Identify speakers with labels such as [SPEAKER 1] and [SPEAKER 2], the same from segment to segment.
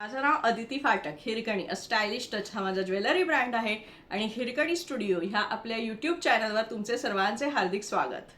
[SPEAKER 1] माझं नाव अदिती फाटक. हिरकणी अ stylish touch हा माझा ज्वेलरी ब्रँड आहे आणि हिरकणी स्टुडिओ ह्या आपल्या यूट्यूब चॅनलवर तुमचे सर्वांचे हार्दिक स्वागत.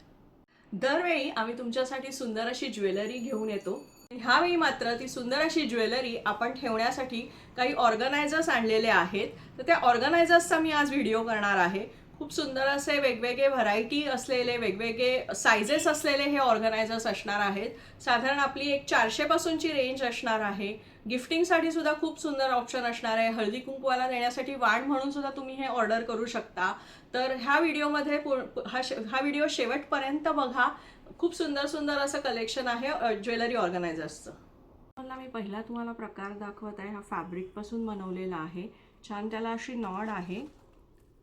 [SPEAKER 1] दरवेळी आम्ही तुमच्यासाठी सुंदर अशी ज्वेलरी घेऊन येतो. ह्यावेळी मात्र ती सुंदर अशी ज्वेलरी आपण ठेवण्यासाठी काही ऑर्गनायझर्स आणलेले आहेत. तर त्या ऑर्गनायझर्सचा मी आज व्हिडिओ करणार आहे. खूप सुंदर असे वेगवेगळे व्हरायटी असलेले वेगवेगळे सायझेस असलेले हे ऑर्गनायझर्स असणार आहेत. साधारण आपली एक 400 पासूनची रेंज असणार आहे. गिफ्टिंगसाठी सुद्धा खूप सुंदर ऑप्शन असणार आहे. हळदी कुंकवाला देण्यासाठी वाण म्हणून सुद्धा तुम्ही हे ऑर्डर करू शकता. तर ह्या व्हिडिओमध्ये हा व्हिडिओ शेवटपर्यंत बघा. खूप सुंदर सुंदर असं कलेक्शन आहे ज्वेलरी ऑर्गनायझर्सचं. मला मी पहिला तुम्हाला प्रकार दाखवत आहे. हा फॅब्रिकपासून बनवलेला आहे. छान त्याला अशी नॉड आहे.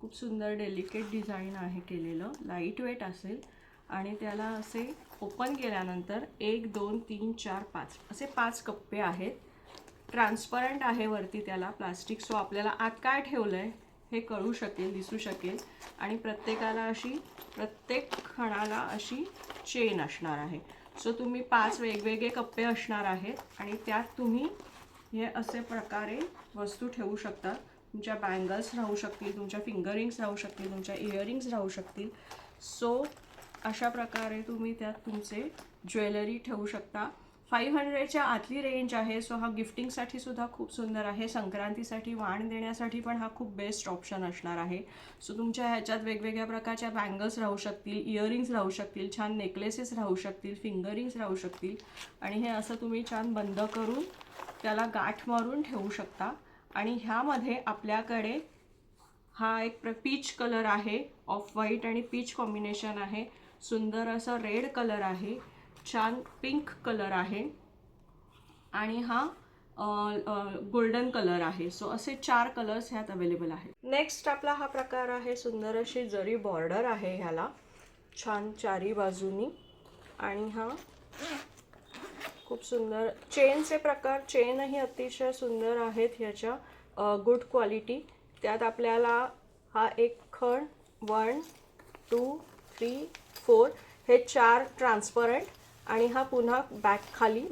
[SPEAKER 1] खूप सुंदर डेलिकेट डिझाईन आहे केलेलं. लाईट वेट असेल आणि त्याला असे ओपन केल्यानंतर 1 2 3 4 5 असे 5 कप्पे आहेत. ट्रान्सपरंट आहे वरती त्याला प्लास्टिक, सो आपल्याला आत काय ठेवलं आहे हे कळू शकेल, दिसू शकेल. आणि प्रत्येक खणाला अशी चेन असणार आहे. सो तुम्ही 5 वेगवेगळे कप्पे असणार आहेत आणि त्यात तुम्ही हे असे प्रकारे वस्तू ठेवू शकता. तुमच्या बँगल्स राहू शकतील, तुमच्या फिंगरिंग्स राहू शकतील, तुमच्या इयरिंग्स राहू शकतील. सो अशा प्रकारे तुम्ही त्यात तुमचे ज्वेलरी ठेवू शकता. 500च्या आतली रेंज आहे. सो हा गिफ्टिंगसाठी सुद्धा खूप सुंदर आहे. संक्रांतीसाठी वाण देण्यासाठी पण हा खूप बेस्ट ऑप्शन असणार आहे. सो तुमच्या ह्याच्यात वेगवेगळ्या प्रकारच्या बँगल्स राहू शकतील, इयरिंग्स राहू शकतील, छान नेकलेसेस राहू शकतील, फिंगरिंग्स राहू शकतील आणि हे असं तुम्ही छान बंद करून त्याला गाठ मारून ठेवू शकता. आणि ह्यामध्ये आपल्याकडे हा एक पीच कलर आहे. ऑफ व्हाईट आणि पीच कॉम्बिनेशन आहे. सुंदर असा रेड कलर आहे. छान पिंक कलर आहे आणि हा गोल्डन कलर आहे. सो असे 4 कलर्स ह्यात अवेलेबल आहेत. नेक्स्ट आपला हा प्रकार आहे. सुंदर अशी जरी बॉर्डर आहे ह्याला, छान चारी बाजूनी. आणि हा खूप सुंदर चेनचे प्रकार. चेनही अतिशय सुंदर आहेत ह्याच्या, गुड क्वालिटी. त्यात आपल्याला हा एक खण 1 2 3 4 हे 4 ट्रान्सपरंट आणि हा पुन्हा बॅक खाली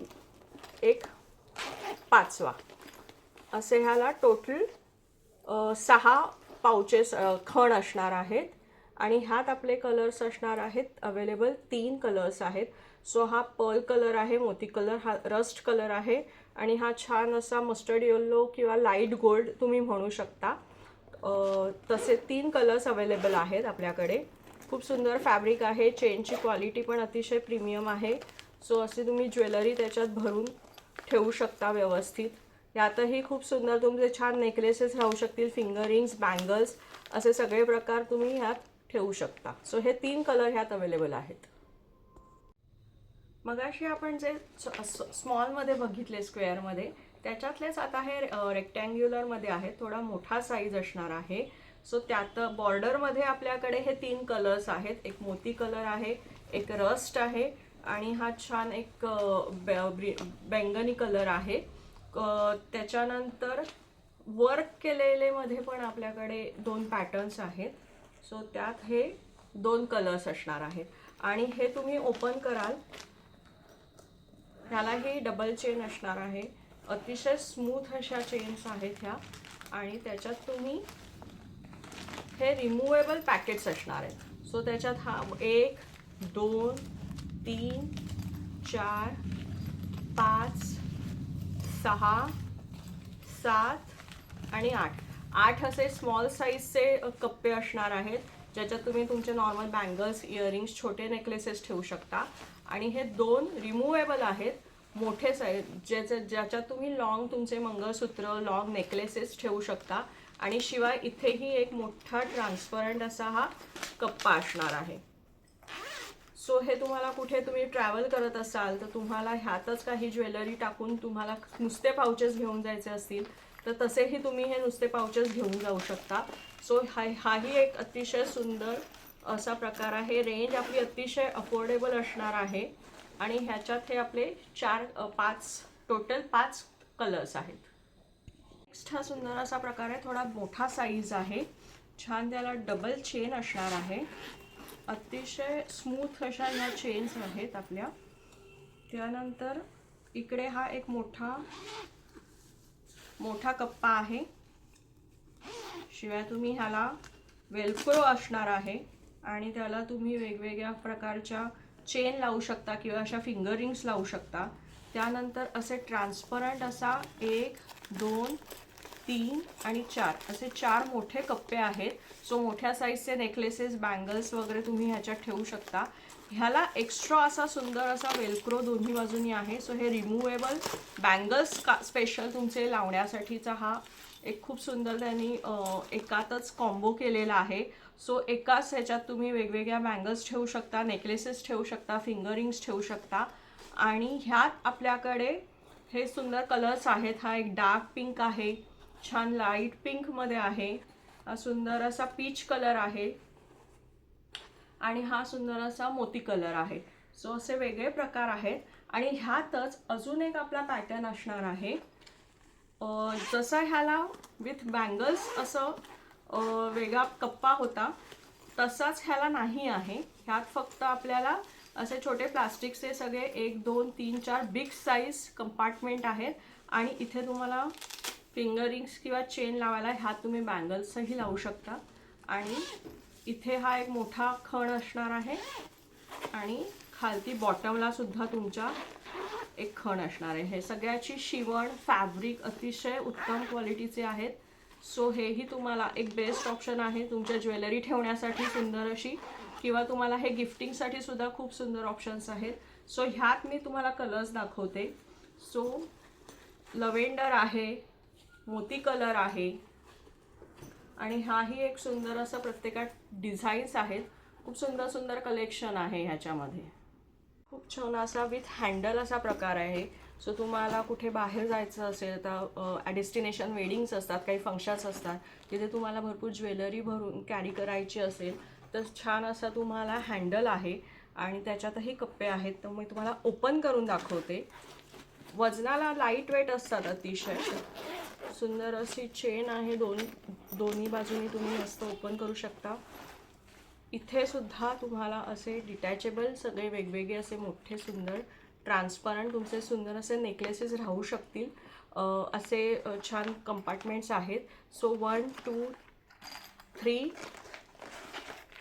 [SPEAKER 1] एक 5वा असे ह्याला टोटल 6 पाउचेस खण असणार आहेत. आणि ह्यात आपले कलर्स असणार आहेत अवेलेबल. 3 कलर्स आहेत. सो हा पर्ल कलर आहे, मोती कलर, हा रस्ट कलर आहे आणि हा छान असा मस्टर्ड येलो किंवा लाईट गोल्ड तुम्ही म्हणू शकता. तसे 3 कलर्स अवेलेबल आहेत आपल्याकडे. खूप सुंदर फॅब्रिक आहे. चेनची क्वालिटी पण अतिशय प्रीमियम आहे. सो असे तुम्ही ज्वेलरी त्याच्यात भरून ठेवू शकता व्यवस्थित. यातही खूप सुंदर तुमचे छान नेकलेसेस राहू शकतील, फिंगरिंग्स, बँगल्स असे सगळे प्रकार तुम्ही ह्यात ठेवू शकता. सो हे 3 कलर ह्यात अवेलेबल आहेत. मगाशी आपण जे स्मॉलमध्ये बघितले स्क्वेअरमध्ये, त्याच्यातलेच आता हे रेक्टँग्युलरमध्ये आहे. थोडा मोठा साईज असणार आहे. सो त्यात बॉर्डरमध्ये आपल्याकडे हे 3 कलर्स आहेत. एक मोती कलर आहे, एक रस्ट आहे आणि हा छान एक बैंगनी कलर आहे. त्याच्यानंतर वर्क केलेले मध्ये पण आपल्याकडे 2 पॅटर्न्स आहेत. सो त्यात हे 2 कलर्स असणार आहेत. आणि हे तुम्ही ओपन कराल, ह्यालाही डबल चेन असणार आहे. अतिशय स्मूथ अशा चेन्स आहेत ह्या. आणि त्याच्यात तुम्ही हे रिमूवेबल पॅकेट्स असणार आहेत. सो त्याच्यात हा 1 2 3 4 5 6 7 आणि 8 असे स्मॉल साईजचे कप्पे असणार आहेत, ज्याच्यात तुम्ही तुमचे नॉर्मल बँगल्स, इयरिंग्स, छोटे नेकलेसेस ठेवू शकता. आणि हे 2 रिमूवेबल आहेत, मोठे साईज, ज्याच्यात तुम्ही लॉंग तुमचे मंगळसूत्र, लॉंग नेकलेसेस ठेवू शकता. आणि शिवाय इथेही एक मोठा ट्रान्सपरंट असा हा कप्पा असणार आहे. सो हे तुम्हाला कुठे तुम्ही ट्रॅव्हल करत असाल तर तुम्हाला ह्यातच काही ज्वेलरी टाकून तुम्हाला नुसते पाउचेस घेऊन जायचे असतील तर तसेही तुम्ही हे नुसते पाउचेस घेऊन जाऊ शकता. सो हाही एक अतिशय सुंदर असा प्रकार आहे. रेंज आपली अतिशय अफोर्डेबल असणार आहे. आणि ह्याच्यात हे आपले 5 टोटल 5 कलर्स आहेत. नेक्स्ट हा सुंदर असा प्रकार आहे. थोडा मोठा साईज आहे. छान त्याला डबल चेन असणार आहे. अतिशय स्मूथ अशा ह्या चेन्स आहेत आपल्या. त्यानंतर इकडे हा एक मोठा मोठा कप्पा आहे, शिवाय तुम्ही ह्याला वेलक्रो असणार आहे आणि त्याला तुम्ही वेगवेगळ्या प्रकारच्या चेन लावू शकता किंवा अशा फिंगर रिंग्स लावू शकता. त्यानंतर असे ट्रान्सपरंट असा 1 2 3 आणि 4 असे 4 मोठे कप्पे आहेत. सो मोठ्या साईजचे नेकलेसेस, बँगल्स वगैरे तुम्ही ह्याच्यात ठेवू शकता. ह्याला एक्स्ट्रा असा सुंदर असा वेलक्रो दोन्ही बाजूनी आहे. सो हे रिमूवेबल बँगल्स स्पेशल तुमचे लावण्यासाठीचा हा एक खूप सुंदर त्यांनी एकातच कॉम्बो केलेला आहे. सो एकाच ह्याच्यात तुम्ही वेगवेगळ्या बँगल्स ठेवू शकता, नेकलेसेस ठेवू शकता, फिंगर रिंग्स ठेवू शकता. आणि ह्यात आपल्याकडे हे सुंदर कलर्स आहेत. हा एक डार्क पिंक आहे, छान लाईट पिंकमध्ये आहे, हा सुंदर असा पीच कलर आहे आणि हा सुंदर असा मोती कलर आहे. सो असे वेगळे प्रकार आहेत. आणि ह्यातच अजून एक आपला पॅटर्न असणार आहे. जसा ह्याला विथ बँगल्स असं वेगळा कप्पा होता तसाच ह्याला नाही आहे. ह्यात फक्त आपल्याला असे छोटे प्लास्टिकचे सगळे 1 2 3 4 बिग साईज कंपार्टमेंट आहेत आणि इथे तुम्हाला फिंगर रिंग्स किंवा चेन लावायला ह्यात तुम्ही बँगल्सही लावू शकता. आणि इथे हा एक मोठा खण असणार आहे आणि खालती बॉटमला सुद्धा तुमच्या एक खण असणार आहे. हे सगळ्याची शिवण फॅब्रिक अतिशय उत्तम क्वालिटीचे आहेत. सो हेही तुम्हाला एक बेस्ट ऑप्शन आहे तुमच्या ज्वेलरी ठेवण्यासाठी सुंदर अशी, किंवा तुम्हाला हे गिफ्टिंगसाठी सुद्धा खूप सुंदर ऑप्शन्स आहेत. सो ह्यात मी तुम्हाला कलर्स दाखवते. सो लव्हेंडर आहे, मोती कलर आहे आणि हाही एक सुंदर असा प्रत्येकात डिझाईन्स आहेत. खूप सुंदर सुंदर कलेक्शन आहे ह्याच्यामध्ये. खूप छान असा विथ हँडल असा प्रकार आहे. सो तुम्हाला कुठे बाहेर जायचं असेल तर डेस्टिनेशन वेडिंग्स असतात, काही फंक्शन्स असतात, तिथे तुम्हाला भरपूर ज्वेलरी भरून कॅरी करायची असेल तर छान असा तुम्हाला हँडल आहे आणि त्याच्यातही कप्पे आहेत. तर मी तुम्हाला ओपन करून दाखवते. वजनाला लाईट वेट असतात अतिशय. सुंदर अशी चेन आहे, दोन्ही बाजूनी तुम्ही मस्त ओपन करू शकता. इथे सुद्धा तुम्हाला असे डिटॅचेबल सगळे वेगवेगळे असे मोठे सुंदर ट्रान्सपरंट तुमचे सुंदर असे नेकलेसेस राहू शकतील असे छान कंपार्टमेंट्स आहेत. सो 1 2 3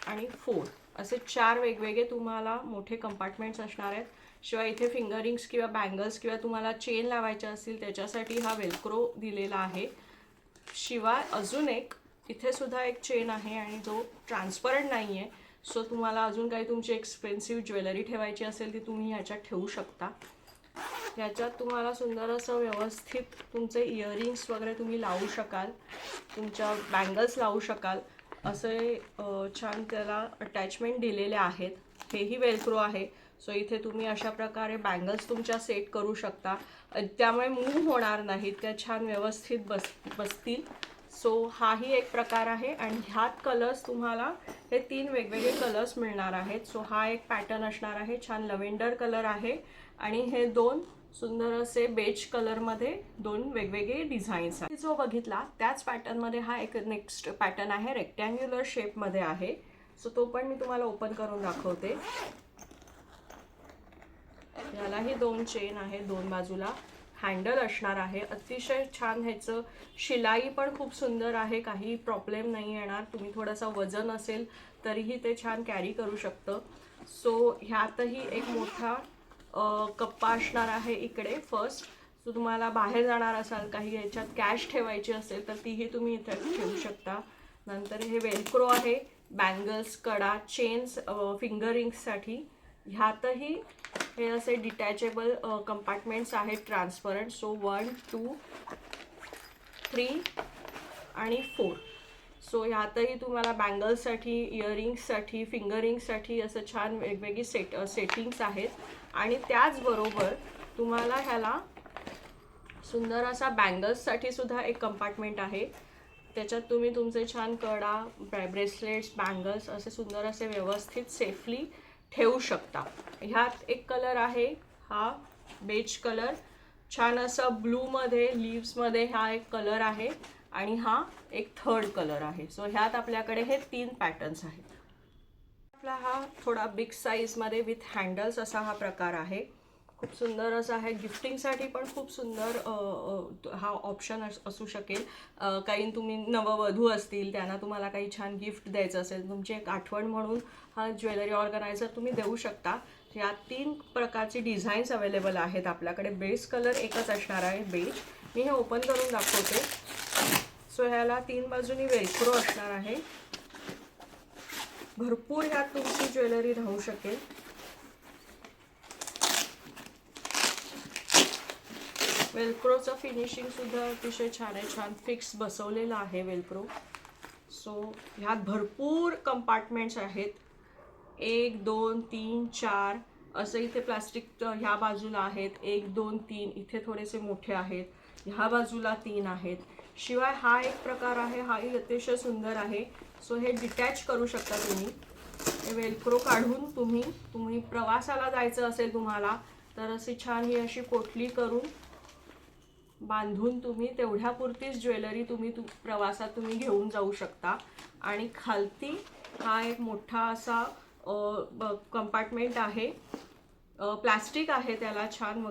[SPEAKER 1] आणि 4 असे 4 वेगवेगळे तुम्हाला मोठे कंपार्टमेंट्स असणार आहेत. शिवाय इथे फिंगर रिंग्स किंवा बँगल्स किंवा तुम्हाला चेन लावायच्या असतील त्याच्यासाठी हा वेलक्रो दिलेला आहे. शिवाय अजून एक इथे सुद्धा एक चेन आहे आणि जो ट्रान्सपरंट नाही आहे. सो तुम्हाला अजून काही तुमची एक्सपेन्सिव्ह ज्वेलरी ठेवायची असेल ती तुम्ही ह्याच्यात ठेवू शकता. ह्याच्यात तुम्हाला सुंदर असं व्यवस्थित तुमचे इयरिंग्स वगैरे तुम्ही लावू शकाल, तुमच्या बँगल्स लावू शकाल. असे छान त्याला अटॅचमेंट दिलेले आहेत. हेही वेलक्रो आहे. सो इथे तुम्ही अशा प्रकारे बँगल्स तुमच्या सेट करू शकता, त्यामुळे मूव्ह होणार नाहीत, त्या छान व्यवस्थित बसतील. सो हाही एक प्रकार आहे. आणि ह्यात कलर्स तुम्हाला हे 3 वेगवेगळे कलर्स मिळणार आहेत. सो हा एक पॅटर्न असणार आहे, छान लव्हेंडर कलर आहे आणि हे 2 सुंदर असे बेज कलरमध्ये 2 वेगवेगळे डिझाईन्स आहेत. जो बघितला त्याच पॅटर्नमध्ये हा एक नेक्स्ट पॅटर्न आहे, रेक्टँग्युलर शेपमध्ये आहे. सो तो पण मी तुम्हाला ओपन करून दाखवते. यालाही 2 चेन आहे, 2 बाजूला हँडल असणार आहे. अतिशय छान, ह्याचं शिलाई पण खूप सुंदर आहे, काही प्रॉब्लेम नाही येणार. तुम्ही थोडासा वजन असेल तरीही ते छान कॅरी करू शकतं. सो ह्यातही एक मोठा कप्पा असणार आहे इकडे फर्स्ट. सो तुम्हाला बाहेर जाणार असाल, काही याच्यात कॅश ठेवायची असेल तर तीही तुम्ही इथे ठेवू शकता. नंतर हे वेलक्रो आहे, बँगल्स, कडा, चेन्स, फिंगर रिंग्ससाठी. ह्यातही हे असे डिटॅचेबल कंपार्टमेंट्स आहेत ट्रान्सपरंट. सो 1 2 3 आणि 4. सो ह्यातही तुम्हाला बँगल्ससाठी, इयरिंग्ससाठी, फिंगर रिंग्ससाठी असं छान वेगवेगळी सेटिंग्स आहेत. आणि त्याचबरोबर तुम्हाला ह्याला सुंदर असा बँगल्ससाठी सुद्धा एक कंपार्टमेंट आहे. त्याच्यात तुम्ही तुमचे छान कडा, ब्रेसलेट्स, बँगल्स असे सुंदर असे व्यवस्थित सेफली ठेवू शकता. ह्यात एक कलर आहे, हा बेज कलर, छान असा ब्लूमध्ये लीव्समध्ये हा एक कलर आहे आणि हा एक थर्ड कलर आहे. सो ह्यात आपल्याकडे हे 3 पॅटर्न्स आहेत. आपला हा थोडा बिग साईजमध्ये विथ हँडल्स असा हा प्रकार आहे. खूप सुंदर असं आहे, गिफ्टिंगसाठी पण खूप सुंदर हा ऑप्शन असू शकेल. काही तुम्ही नववधू असतील, त्यांना तुम्हाला काही छान गिफ्ट द्यायचं असेल, तुमची एक आठवण म्हणून हा ज्वेलरी ऑर्गनायझर तुम्ही देऊ शकता. या 3 प्रकारची डिझाईन्स अवेलेबल आहेत आपल्याकडे. बेस कलर एकच असणार आहे, बेज. मी हे ओपन करून दाखवते. सो ह्याला 3 बाजूनी वेलक्रो असणार आहे. भरपूर ह्यात तुमची ज्वेलरी राहू शकेल. वेलक्रोचं फिनिशिंग सुद्धा अतिशय छान आहे, छान फिक्स बसवलेलं आहे वेलक्रो. सो ह्यात भरपूर कंपार्टमेंट्स आहेत. 1 2 3 4 असं इथे प्लास्टिक ह्या बाजूला आहेत. 1 2 3 इथे थोडेसे मोठे आहेत, ह्या बाजूला 3 आहेत. शिवाय हा एक प्रकार आहे, हाही अतिशय सुंदर आहे. सो हे डिटॅच करू शकता तुम्ही. हे वेलक्रो काढून तुम्ही प्रवासाला जायचं असेल तुम्हाला, तर अशी छान ही अशी पोटली करून बांधून तुम्ही तेवढ्यापुरतीच ज्वेलरी प्रवासात तुम्ही घेऊन जाऊ शकता. आणि खालती हा एक मोठा असा कंपार्टमेंट आहे, प्लास्टिक आहे त्याला छान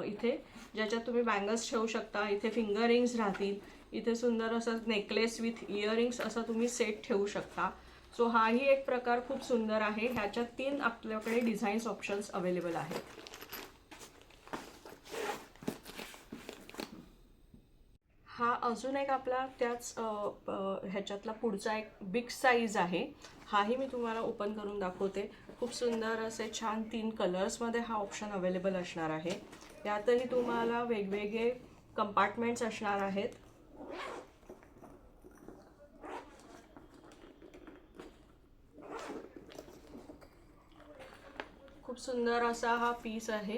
[SPEAKER 1] इथे, ज्याच्यात तुम्ही बँगल्स ठेवू शकता. इथे फिंगर रिंग्स राहतील. इथे सुंदर असं नेकलेस विथ इयरिंग्स असं तुम्ही सेट ठेवू शकता. सो हाही एक प्रकार खूप सुंदर आहे. ह्याच्यात 3 आपल्याकडे डिझाईन्स ऑप्शन्स अवेलेबल आहेत. हा अजून एक आपला त्याच ह्याच्यातला पुढचा एक बिग साईज आहे. हाही मी तुम्हाला ओपन करून दाखवते. खूप सुंदर असे छान 3 कलर्समध्ये हा ऑप्शन अवेलेबल असणार आहे. यातही तुम्हाला वेगवेगळे कंपार्टमेंट्स असणार आहेत. खूप सुंदर असा हा पीस आहे.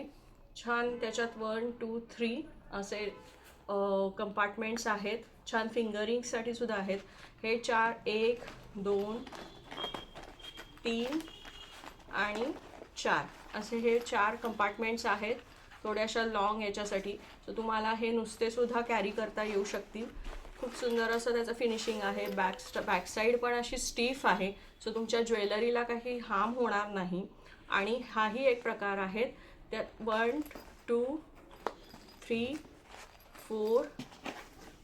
[SPEAKER 1] छान त्याच्यात 1 2 3 असे कंपार्टमेंट्स आहेत. छान फिंगरिंगसाठी सुद्धा आहेत. हे 4 1 2 3 आणि 4 असे हे 4 कंपार्टमेंट्स आहेत. थोड्याशा लॉंग याच्यासाठी. सो तुम्हाला हे नुसते सुद्धा कॅरी करता येऊ शकतील. खूप सुंदर असं त्याचं फिनिशिंग आहे. बॅक साईड पण अशी स्टीफ आहे. सो तुमच्या ज्वेलरीला काही हार्म होणार नाही. आणि हाही एक प्रकार आहे. त्यात 1 2 3 4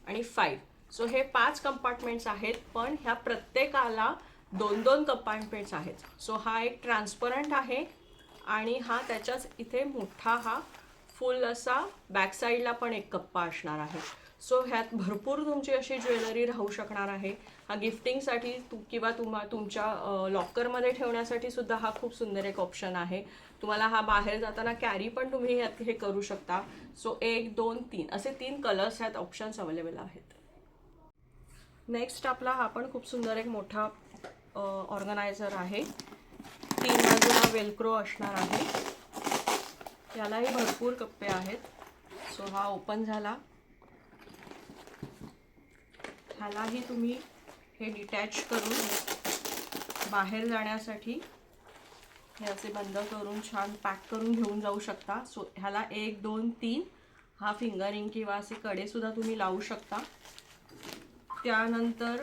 [SPEAKER 1] आणि 5. सो हे 5 कंपार्टमेंट्स आहेत, पण ह्या प्रत्येकाला 2-2 कंपार्टमेंट्स आहेत. सो हा एक ट्रान्सपरंट आहे आणि हा त्याच्याच इथे मोठा हा फुल असा बॅक साईडला पण एक कप्पा असणार आहे. सो ह्यात भरपूर तुमची अशी ज्वेलरी राहू शकणार आहे. हा गिफ्टिंगसाठी किंवा तुमच्या लॉकरमध्ये ठेवण्यासाठी सुद्धा हा खूप सुंदर एक ऑप्शन आहे. तुम्हाला हा बाहेर जाताना कॅरी पण तुम्ही ह्यात हे करू शकता. सो 1 2 3 असे 3 कलर्स ह्यात ऑप्शन्स अवेलेबल आहेत. नेक्स्ट आपला हा पण खूप सुंदर एक मोठा ऑर्गनायझर आहे. 3 बाजूला वेलक्रो असणार आहे. यालाही भरपूर कप्पे आहेत. सो हा ओपन झाला. ह्यालाही तुम्ही हे डिटॅच करून बाहेर जाण्यासाठी हे असे बंद करून छान पॅक करून घेऊन जाऊ शकता. सो ह्याला 1 2 3 हा फिंगरिंग किंवा असे कडेसुद्धा तुम्ही लावू शकता. त्यानंतर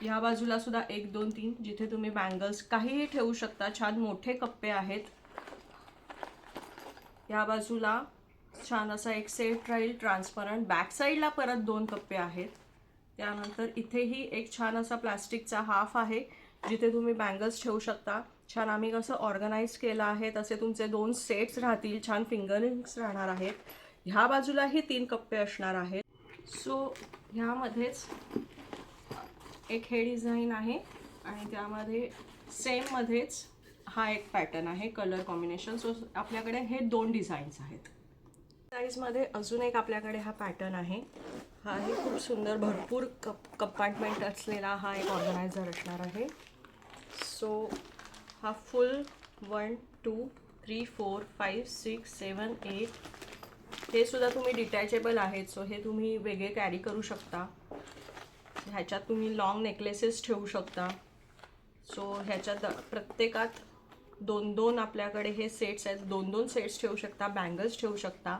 [SPEAKER 1] ह्या बाजूला सुद्धा 1 2 3 जिथे तुम्ही बँगल्स काहीही ठेवू शकता. छान मोठे कप्पे आहेत. ह्या बाजूला छान असा एक सेट राहील ट्रान्सपरंट. बॅक साईडला परत 2 कप्पे आहेत. त्यानंतर इथेही एक छान असा प्लास्टिकचा हाफ आहे, जिथे तुम्ही बँगल्स ठेवू शकता. छान आम्ही कसं ऑर्गनाइज केलं आहे तसे तुमचे 2 सेट्स राहतील. छान फिंगरिंग्स राहणार आहेत. ह्या बाजूलाही 3 कप्पे असणार आहेत. सो ह्यामध्येच एक हे डिझाईन आहे आणि त्यामध्ये सेममध्येच हा एक पॅटर्न आहे, कलर कॉम्बिनेशन. सो आपल्याकडे हे 2 डिझाईन्स आहेत. साईजमध्ये अजून एक आपल्याकडे हा पॅटर्न आहे. हाही खूप सुंदर भरपूर कंपार्टमेंट असलेला हा एक ऑर्गनायझर असणार आहे. सो हा फुल 1 2 3 4 5 6 7 8 हे सुद्धा तुम्ही डिटॅचेबल आहेत. सो हे तुम्ही वेगळे कॅरी करू शकता. ह्याच्यात तुम्ही लॉंग नेकलेसेस ठेवू शकता. सो ह्याच्यात प्रत्येकात 2-2 आपल्याकडे हे सेट्स आहेत. 2-2 सेट्स ठेवू शकता. बँगल्स ठेवू शकता.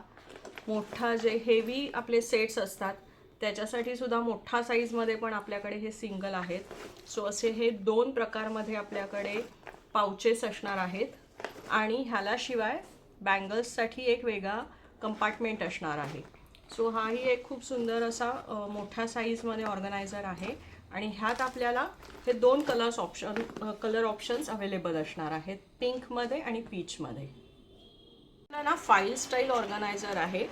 [SPEAKER 1] मोठा जे हेवी आपले सेट्स असतात त्याच्यासाठी सुद्धा मोठा साईजमध्ये पण आपल्याकडे हे सिंगल आहेत. सो असे हे 2 प्रकारमध्ये आपल्याकडे पाउचेस असणार आहेत. आणि ह्याला शिवाय बँगल्ससाठी एक वेगळा कंपार्टमेंट असणार आहे. सो हाही एक खूप सुंदर असा मोठ्या साईजमध्ये ऑर्गनायझर आहे आणि ह्यात आपल्याला हे 2 कलर ऑप्शन्स अवेलेबल असणार आहेत, पिंकमध्ये आणि पीचमध्ये. ना फाईल स्टाईल ऑर्गनायझर आहे.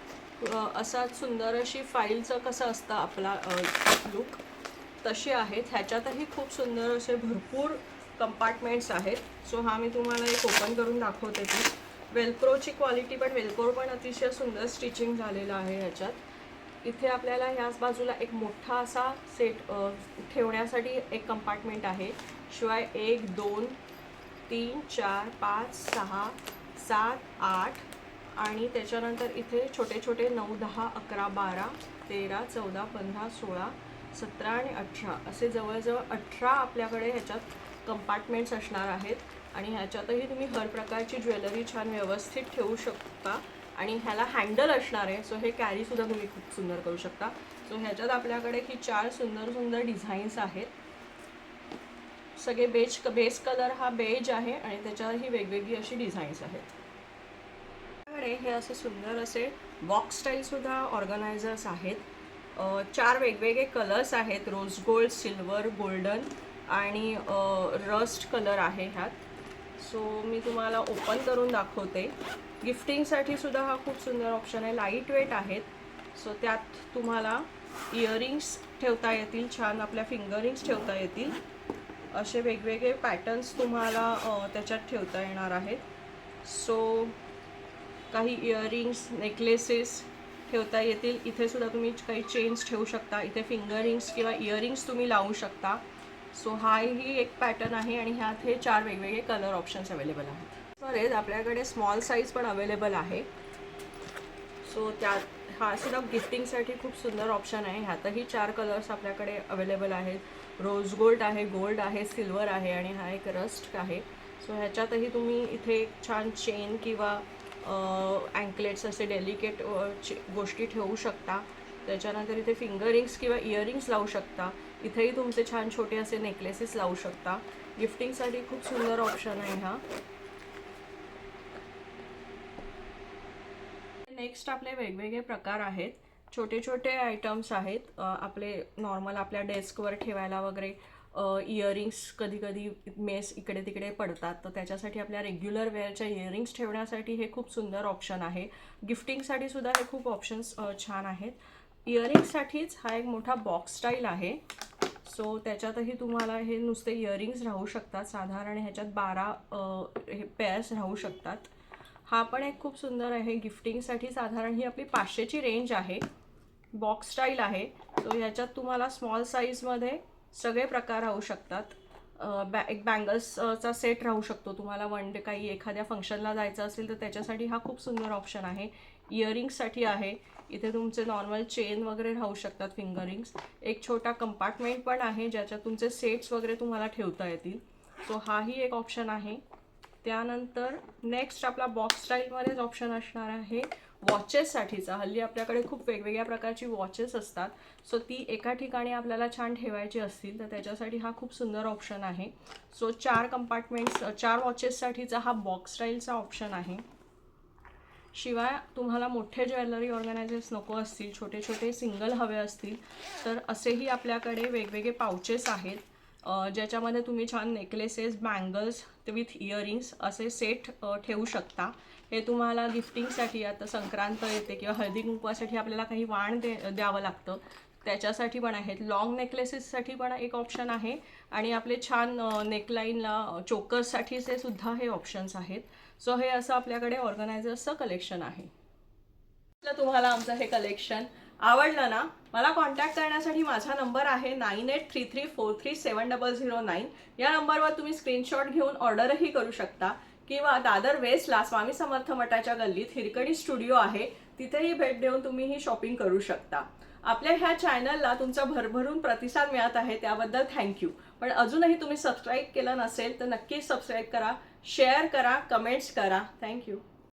[SPEAKER 1] असा सुंदर अशी फाईलचं कसं असतं आपला लुक तसे आहेत. ह्याच्यातही खूप सुंदर असे भरपूर कंपार्टमेंट्स आहेत. सो हा मी तुम्हाला एक ओपन करून दाखवते. ती वेलक्रोची क्वालिटी पण वेलक्रो पण अतिशय सुंदर स्टिचिंग झालेलं आहे ह्याच्यात. इथे आपल्याला ह्याच बाजूला एक मोठा असा सेट ठेवण्यासाठी एक कंपार्टमेंट आहे. शिवाय 1 2 3 4 5 6 7 8 आणि त्याच्यानंतर इथे छोटे छोटे 9 10 11 12 13 14 15 16 17 आणि 18 असे जवळजवळ 18 आपल्याकडे ह्याच्यात कंपार्टमेंट्स असणार आहेत. आणि ह्याच्यातही तुम्ही हर प्रकारची ज्वेलरी छान व्यवस्थित ठेवू शकता आणि ह्याला हँडल असणार आहे. सो हे कॅरीसुद्धा तुम्ही खूप सुंदर करू शकता. सो ह्याच्यात आपल्याकडे ही 4 सुंदर सुंदर डिझाईन्स आहेत. सगळे बेस कलर हा बेज आहे आणि त्याच्यावर ही वेगवेगळी अशी डिझाईन्स आहेत. हे असे सुंदर असे बॉक्स स्टाईलसुद्धा ऑर्गनायझर्स आहेत. 4 वेगवेगळे कलर्स आहेत. रोज गोल्ड, सिल्वर, गोल्डन आणि रस्ट कलर आहे ह्यात. सो मी तुम्हाला ओपन करून दाखवते. गिफ्टिंगसाठी सुद्धा हा खूप सुंदर ऑप्शन आहे. लाईट वेट आहेत. सो त्यात तुम्हाला इयरिंग्स ठेवता येतील, छान आपल्या फिंगरिंग्स ठेवता येतील. असे वेगवेगळे पॅटर्न्स तुम्हाला त्याच्यात ठेवता येणार आहेत. सो काही इयरिंग्स, नेकलेसेस ठेवता येतील. इथे सुद्धा तुम्ही काही चेन्स ठेवू शकता. इथे फिंगरिंग्स किंवा इयरिंग्स तुम्ही लावू शकता. सो हाही एक पॅटर्न आहे आणि ह्यात हे 4 वेगवेगळे कलर ऑप्शन्स अवेलेबल आहेत. बरेच आपल्याकडे स्मॉल साईज पण अवेलेबल आहे. सो त्यात हा सुद्धा गिफ्टिंगसाठी खूप सुंदर ऑप्शन आहे. ह्यातही 4 कलर्स आपल्याकडे अवेलेबल आहेत. रोज गोल्ड आहे, सिल्वर आहे आणि हा एक रस्ट आहे. सो ह्याच्यातही तुम्ही इथे एक छान चेन किंवा अँकलेट्स असे डेलिकेट गोष्टी ठेवू शकता. त्याच्यानंतर इथे फिंगरिंग्स किंवा इयरिंग्स लावू शकता. इथेही तुमचे छान छोटे असे नेकलेसेस लावू शकता. गिफ्टिंगसाठी खूप सुंदर ऑप्शन आहे हा. नेक्स्ट आपले वेगवेगळे प्रकार आहेत. छोटे छोटे आयटम्स आहेत. आपले नॉर्मल आपल्या डेस्कवर ठेवायला वगैरे इयरिंग्स कधी कधी मेस इकडे तिकडे पडतात, तर त्याच्यासाठी आपल्या रेग्युलर वेअरच्या इयरिंग्स ठेवण्यासाठी हे खूप सुंदर ऑप्शन आहे. गिफ्टिंगसाठी सुद्धा हे खूप ऑप्शन्स छान आहेत. इयरिंग्ससाठीच हा एक मोठा बॉक्स स्टाईल आहे. सो त्याच्यातही तुम्हाला हे नुसते इयरिंग्स राहू शकतात. साधारण ह्याच्यात 12 हे पेअर्स राहू शकतात. हा पण एक खूप सुंदर आहे गिफ्टिंगसाठी. साधारण ही आपली 500ची रेंज आहे. बॉक्स स्टाईल आहे. सो ह्याच्यात तुम्हाला स्मॉल साईजमध्ये सगळे प्रकार राहू शकतात. एक बँगल्सचा सेट राहू शकतो. तुम्हाला वन डे काही एखाद्या फंक्शनला जायचं असेल तर त्याच्यासाठी हा खूप सुंदर ऑप्शन आहे. इयरिंग्ससाठी आहे. इथे तुमचे नॉर्मल चेन वगैरे राहू शकतात, फिंगरिंग्स. एक छोटा कंपार्टमेंट पण आहे ज्याच्यात तुमचे सेट्स वगैरे तुम्हाला ठेवता येतील. सो हाही एक ऑप्शन आहे. त्यानंतर नेक्स्ट आपला बॉक्स स्टाईलमध्येच ऑप्शन असणार आहे वॉचेससाठीचा. हल्ली आपल्याकडे खूप वेगवेगळ्या प्रकारची वॉचेस असतात. सो ती एका ठिकाणी आपल्याला छान ठेवायची असतील तर त्याच्यासाठी हा खूप सुंदर ऑप्शन आहे. सो 4 कंपार्टमेंट्स, 4 वॉचेससाठीचा हा बॉक्स स्टाईलचा ऑप्शन आहे. शिवाय तुम्हाला मोठे ज्वेलरी ऑर्गनायझर्स नको असतील, छोटे छोटे सिंगल हवे असतील तर असेही आपल्याकडे वेगवेगळे पाउचेस आहेत. ज्याच्यामध्ये तुम्ही छान नेकलेसेस, बँगल्स विथ इयरिंग्स असे सेट ठेवू शकता. हे तुम्हाला गिफ्टिंगसाठी, आता संक्रांत येते किंवा हळदी कुंकवासाठी आपल्याला काही वाण द्यावं लागतं, त्याच्यासाठी पण आहेत. लॉंग नेकलेसेससाठी पण एक ऑप्शन आहे आणि आपले छान नेकलाईनला चोकर्ससाठीचे सुद्धा हे ऑप्शन्स आहेत. सो हे असं आपल्याकडे ऑर्गनायझर्सचं कलेक्शन आहे. तुम्हाला आमचं हे कलेक्शन आवडलं ना, मला कॉन्टॅक्ट करण्यासाठी माझा नंबर आहे 9833437009. या नंबरवर तुम्ही स्क्रीनशॉट घेऊन ऑर्डरही करू शकता किंवा दादर वेस्टला स्वामी समर्थ मठाच्या गल्लीत हिरकणी स्टुडिओ आहे, तिथेही भेट देऊन तुम्ही ही शॉपिंग करू शकता. आपल्या ह्या चॅनलला तुमचा भरभरून प्रतिसाद मिळत आहे, त्याबद्दल थँक्यू. पण अजूनही तुम्ही सबस्क्राईब केलं नसेल तर नक्की सबस्क्राईब करा, शेअर करा, कमेंट्स करा. थँक्यू.